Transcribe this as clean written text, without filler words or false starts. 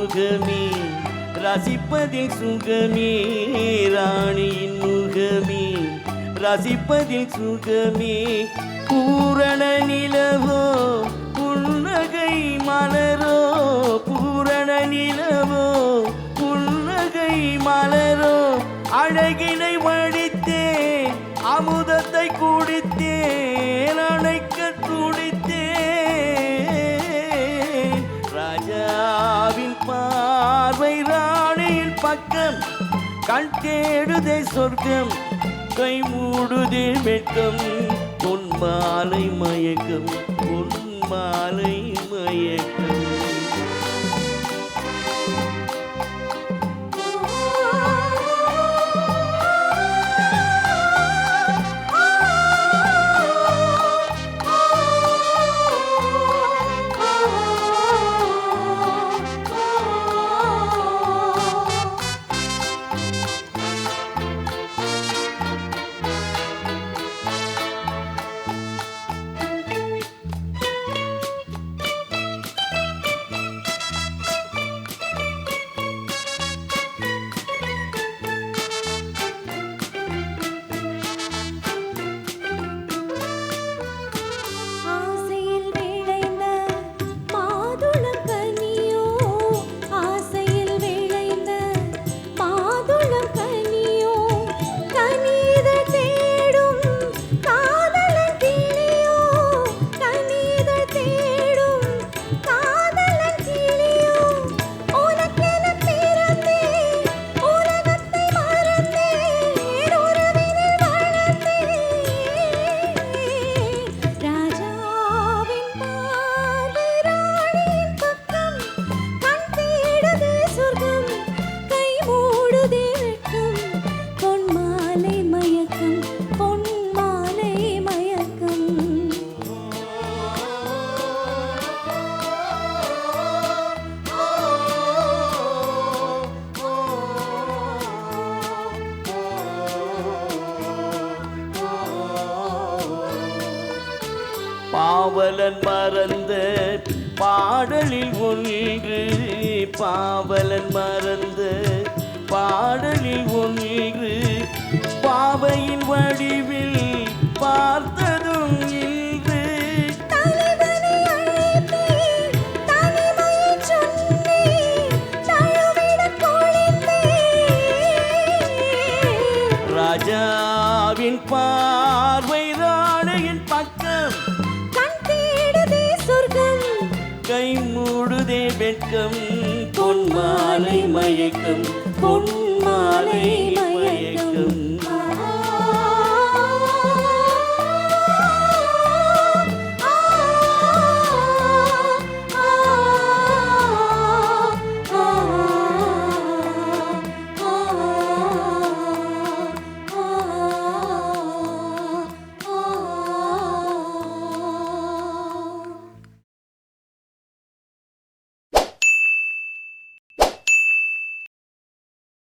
முகமே ரசிப்பதில் சுகமே ராணியின் முகமே ரசிப்பதில் சுகமே பூரண நிலவோ புன்னகை மலரோ பூரண நிலவோ புன்னகை மலரோ அழகினை வடித்தேன் அமுதத்தை குடித்தேன் அணைக்க துடித்தேன் ராஜாவின் பார்வை ராணியின் பக்கம் கண் தேடுதே சொர்க்கம் கை மூடுதே வெட்கம் பொன் மாலை மயக்கம் பொன் மாலை மயக்கம் பாவலன் மறந்த பாடலில் ஒன்று பாவலன் மறந்த பாடலில் ஒன்று பாவையின் வடிவில் பார்த்ததும் இன்று ராஜாவின் பார்வை ராணியின் பக்கம் கை மூடுதே வெட்கம் பொன் மாலை மயக்கம் பொன் மாலை மயக்கம்